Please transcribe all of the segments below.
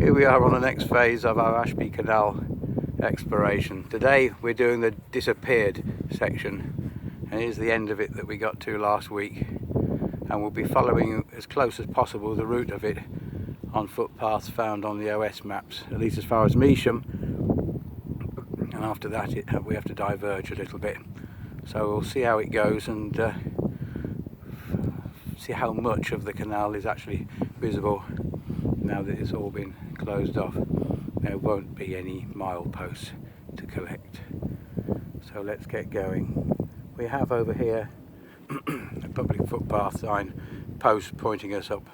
Here we are on the next phase of our Ashby Canal exploration. Today we're doing the disappeared section, and here's the end of it that we got to last week, and we'll be following as close as possible the route of it on footpaths found on the OS maps, at least as far as Measham, and after that we have to diverge a little bit. So we'll see how it goes and see how much of the canal is actually visible now that it's all been closed off. There won't be any mileposts to collect. So let's get going. We have over here a public footpath sign post pointing us up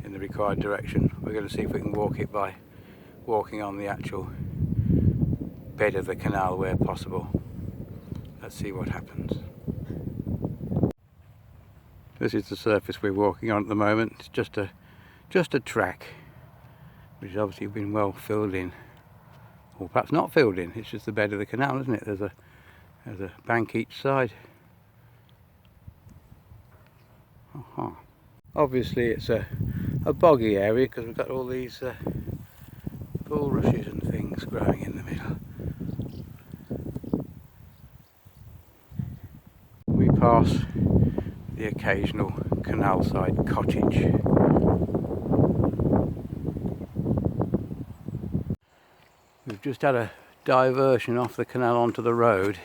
in the required direction. We're going to see if we can walk it by walking on the actual bed of the canal where possible. Let's see what happens. This is the surface we're walking on at the moment. It's just a track, which has obviously been well filled in, or perhaps not filled in. It's just the bed of the canal, isn't it? There's a bank each side. Obviously it's a boggy area because we've got all these bulrushes and things growing in the middle. We pass the occasional canal side cottage. We've just had a diversion off the canal onto the road,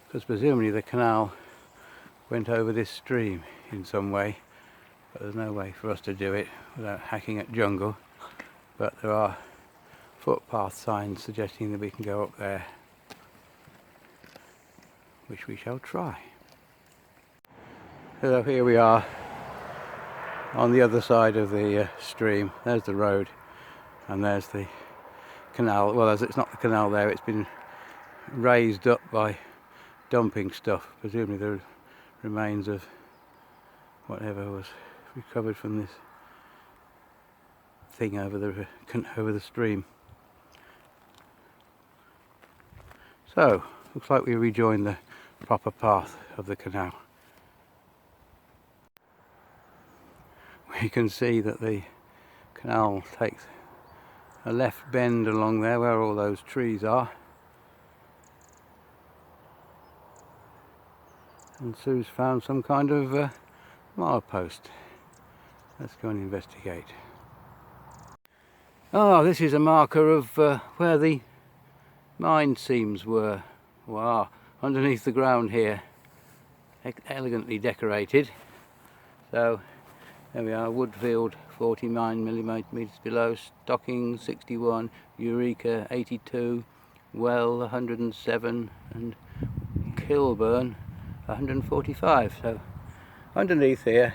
because presumably the canal went over this stream in some way, but there's no way for us to do it without hacking at jungle. But there are footpath signs suggesting that we can go up there, which we shall try. So here we are on the other side of the stream. There's the road and there's the canal. Well, as it's not the canal there, it's been raised up by dumping stuff, presumably the remains of whatever was recovered from this thing over the stream. So looks like we rejoined the proper path of the canal. We can see that the canal takes a left bend along there where all those trees are, and Sue's found some kind of milepost. Let's go and investigate. Oh, this is a marker of where the mine seams were. Wow, underneath the ground here, elegantly decorated. So there we are, Woodfield 49 millimetres below, Stocking 61, Eureka 82, Well 107, and Kilburn 145. So underneath here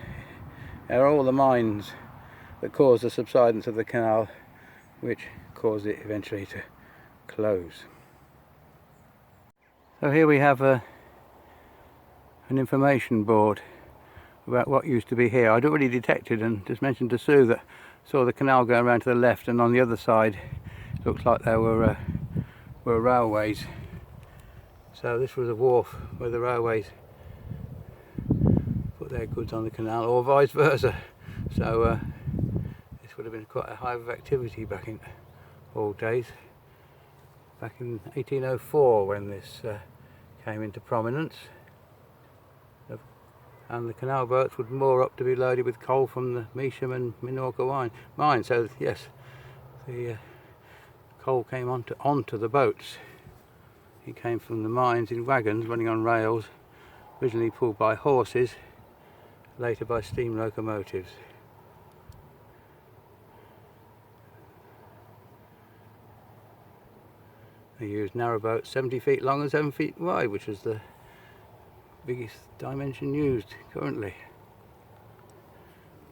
are all the mines that caused the subsidence of the canal, which caused it eventually to close. So here we have an information board about what used to be here. I'd already detected and just mentioned to Sue that I saw the canal going around to the left, and on the other side it looks like there were railways. So this was a wharf where the railways put their goods on the canal, or vice versa. So this would have been quite a hive of activity back in old days, back in 1804 when this came into prominence. And the canal boats would moor up to be loaded with coal from the Measham and Minorca mine. So yes, the coal came onto the boats. It came from the mines in wagons running on rails, originally pulled by horses, later by steam locomotives. They used narrow boats 70 feet long and 7 feet wide, which was the biggest dimension used currently.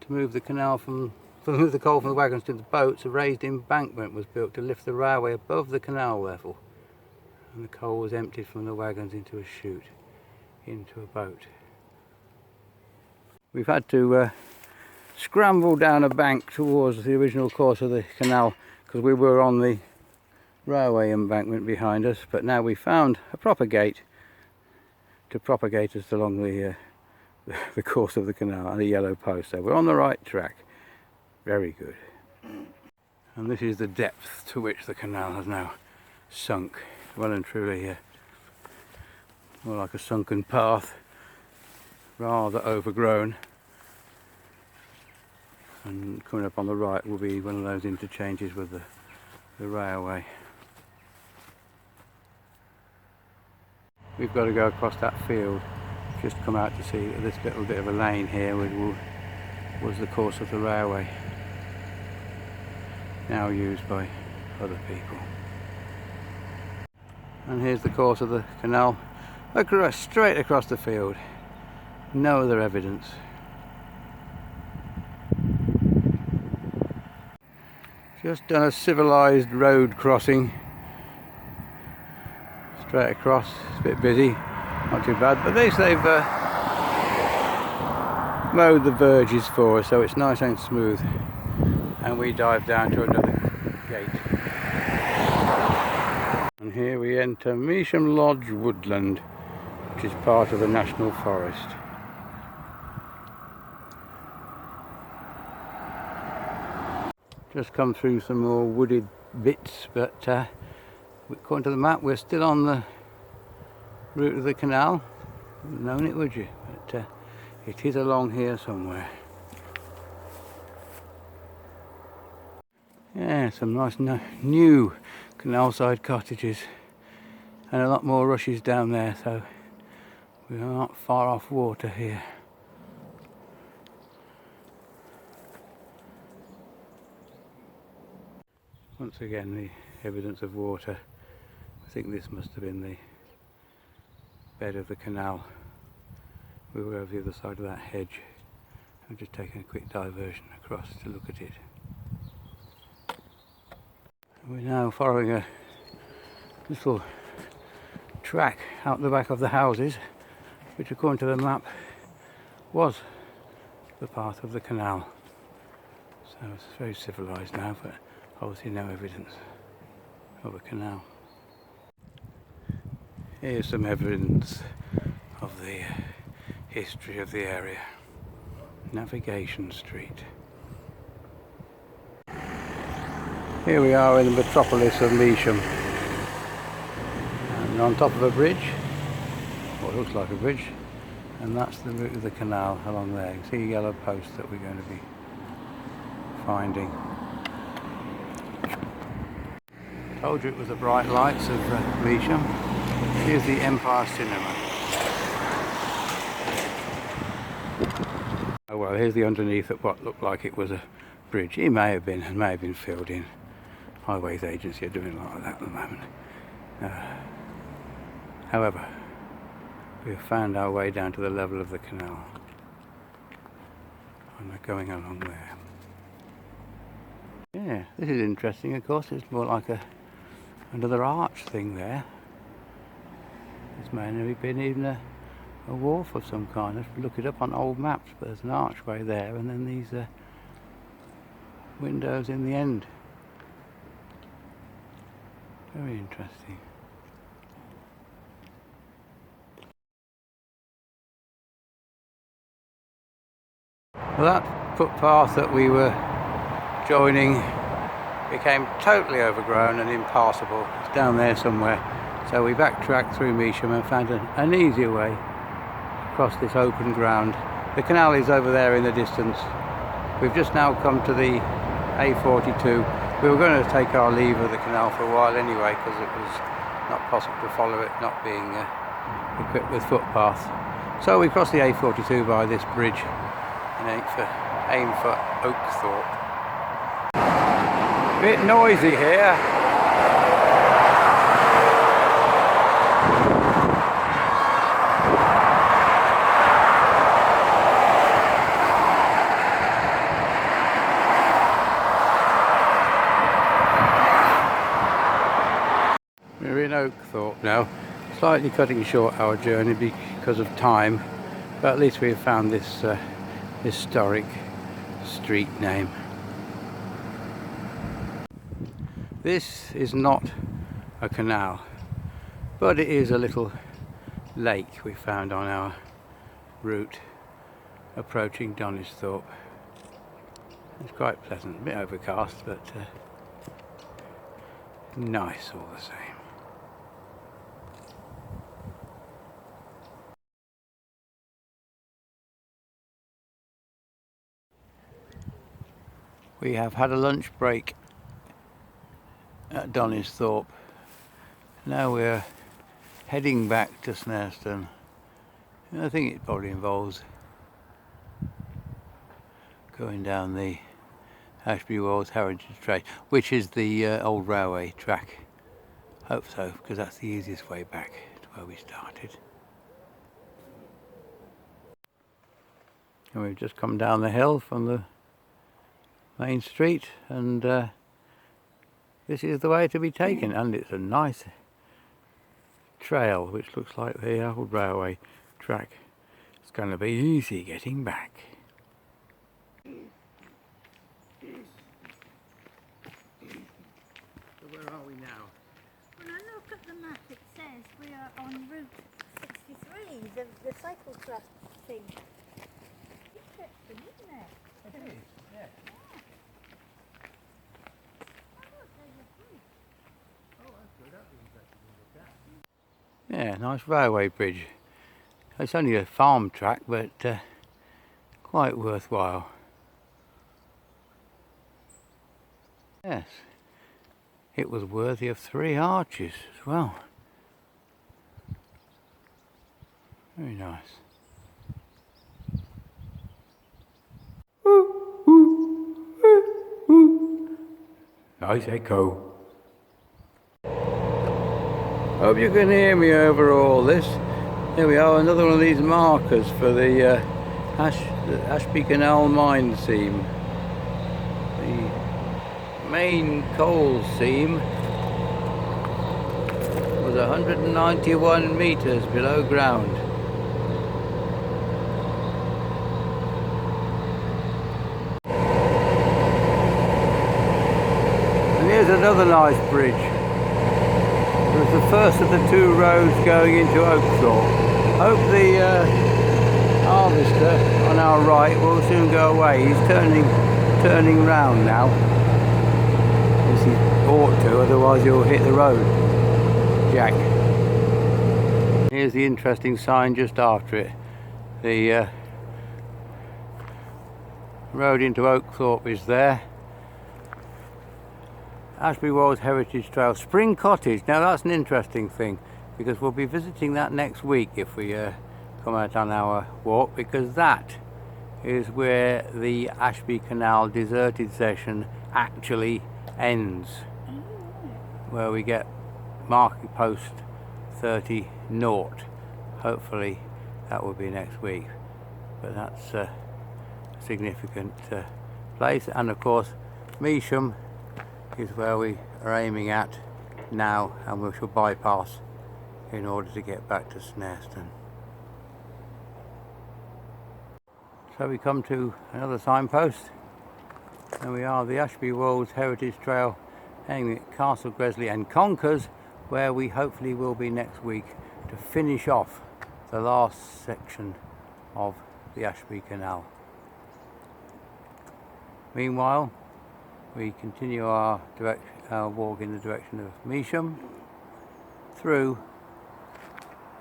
To move the canal to move the coal from the wagons to the boats, a raised embankment was built to lift the railway above the canal level, and the coal was emptied from the wagons into a chute, into a boat. We've had to scramble down a bank towards the original course of the canal because we were on the railway embankment behind us, but now we found a proper gate to propagate us along the course of the canal, and a yellow post, so we're on the right track. Very good. And this is the depth to which the canal has now sunk. Well and truly more like a sunken path, rather overgrown. And coming up on the right will be one of those interchanges with the railway. We've got to go across that field. Just come out to see that this little bit of a lane here was the course of the railway, now used by other people. And here's the course of the canal, straight across the field. No other evidence. Just done a civilised road crossing. Straight across. It's a bit busy, not too bad, but at least they've mowed the verges for us, so it's nice and smooth. And we dive down to another gate. And here we enter Measham Lodge woodland, which is part of the National Forest. Just come through some more wooded bits, but according to the map we're still on the route of the canal. Wouldn't have known it, would you? But it is along here somewhere. Yeah, some nice new canal-side cottages and a lot more rushes down there, so we are not far off water here. Once again the evidence of water. I think this must have been the bed of the canal. We were over the other side of that hedge. I'm just taking a quick diversion across to look at it. We're now following a little track out the back of the houses, which according to the map was the path of the canal. So it's very civilised now, but obviously no evidence of a canal. Here's some evidence of the history of the area. Navigation Street. Here we are in the metropolis of Measham, and on top of a bridge, what looks like a bridge, and that's the route of the canal along there. You can see a yellow post that we're going to be finding. Told you it was the bright lights of Measham. Here's the Empire Cinema. Oh well, here's the underneath of what looked like it was a bridge. It may have been filled in. Highways Agency are doing a lot of that at the moment. However, we have found our way down to the level of the canal. And we're going along there. Yeah, this is interesting, of course. It's more like another arch thing there. This may have been even a wharf of some kind. Let's look it up on old maps, but there's an archway there and then these windows in the end. Very interesting. Well, that footpath that we were joining became totally overgrown and impassable. It's down there somewhere. So we backtracked through Measham and found an easier way across this open ground. The canal is over there in the distance. We've just now come to the A42. We were going to take our leave of the canal for a while anyway, because it was not possible to follow it, not being equipped with footpaths. So we crossed the A42 by this bridge and aim for Oakthorpe. Bit noisy here. We're in Oakthorpe now, slightly cutting short our journey because of time, but at least we've found this historic street name. This is not a canal, but it is a little lake we found on our route approaching Donisthorpe. It's quite pleasant, a bit overcast, but nice all the same. We have had a lunch break at Donisthorpe. Now we're heading back to Snarestone. I think it probably involves going down the Ashby World Heritage Trail, which is the old railway track. Hope so, because that's the easiest way back to where we started. And we've just come down the hill from the main street, and this is the way to be taken, and it's a nice trail which looks like the old railway track. It's going to be easy getting back. So where are we now? When I look at the map, it says we are on Route 63, the cycle trust thing. Interesting, isn't it? It is, yeah. Yeah, nice railway bridge. It's only a farm track, but quite worthwhile. Yes, it was worthy of 3 arches as well. Very nice. Nice echo. Hope you can hear me over all this. Here we are, another one of these markers for the Ashby Canal mine seam. The main coal seam was 191 metres below ground. And here's another nice bridge. It was the first of the 2 roads going into Oakthorpe. Hope the harvester on our right will soon go away. He's turning round now. As he ought to, otherwise he'll hit the road. Jack. Here's the interesting sign just after it. The road into Oakthorpe is there. Ashby World Heritage Trail, Spring Cottage. Now that's an interesting thing, because we'll be visiting that next week if we come out on our walk, because that is where the Ashby Canal deserted section actually ends, where we get marking post 30 naught. Hopefully that will be next week, but that's a significant place. And of course Measham is where we are aiming at now, and we shall bypass in order to get back to Snarestone. So we come to another signpost, and we are the Ashby World Heritage Trail aiming at Castle Gresley and Conkers, where we hopefully will be next week to finish off the last section of the Ashby Canal. Meanwhile, we continue our walk in the direction of Measham through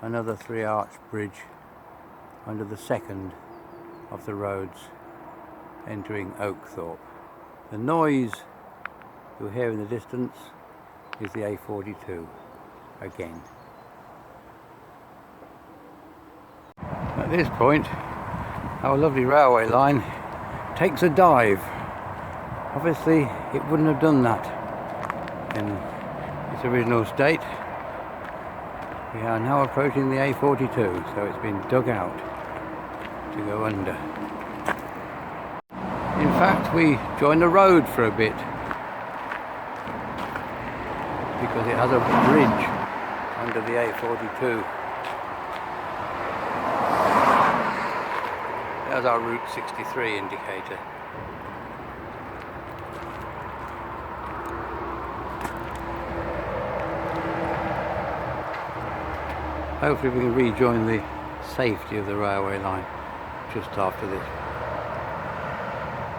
another 3-arch bridge under the second of the roads entering Oakthorpe. The noise you'll hear in the distance is the A42 again. At this point, our lovely railway line takes a dive. Obviously it wouldn't have done that in its original state. We are now approaching the A42, so it's been dug out to go under. In fact, we joined the road for a bit because it has a bridge under the A42. There's our Route 63 indicator. Hopefully we can rejoin the safety of the railway line just after this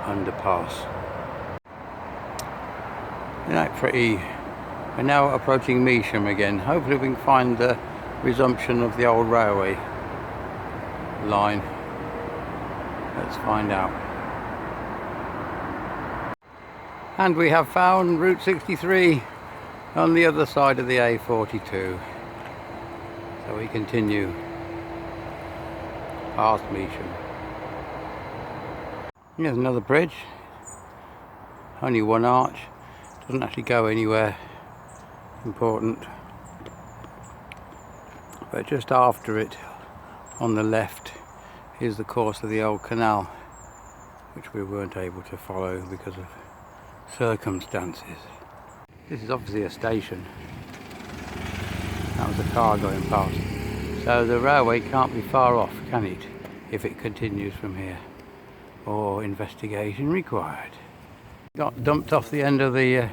underpass. Isn't that pretty We're now approaching Measham again. Hopefully we can find the resumption of the old railway line. Let's find out. And we have found Route 63 on the other side of the A42. So we continue past Measham. Here's another bridge. Only one arch. Doesn't actually go anywhere important. But just after it, on the left, is the course of the old canal, which we weren't able to follow because of circumstances. This is obviously a station. That was a car going past. So the railway can't be far off, can it, if it continues from here? Or investigation required. Got dumped off the end of the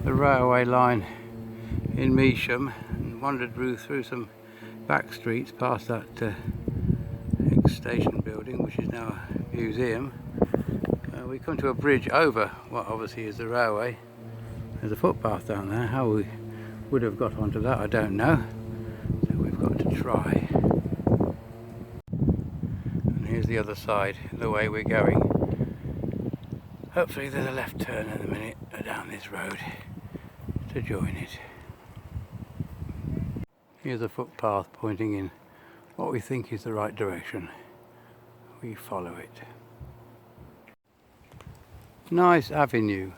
railway line in Measham and wandered through some back streets past that ex-station building, which is now a museum. We come to a bridge over what obviously is the railway. There's a footpath down there. How we would have got onto that, I don't know. So we've got to try. And here's the other side, the way we're going. Hopefully there's a left turn in a minute down this road to join it. Here's a footpath pointing in what we think is the right direction. We follow it. Nice avenue.